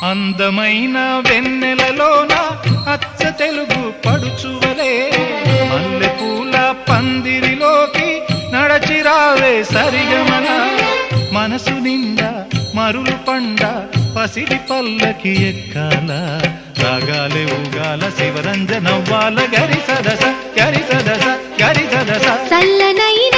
అందమైన వెన్నెలలోన అచ్చ తెలుగు పడుచువలే మల్లెపూల పందిరిలోకి నడచిరావే సరిగమన మనసు నిండా మరులు పండ పసిడి పల్లకి ఎక్కాల రాగాలే ఊగాల శివరంజనవ్వాల గరి సదస గరి సదస గరి సదస చల్లనైన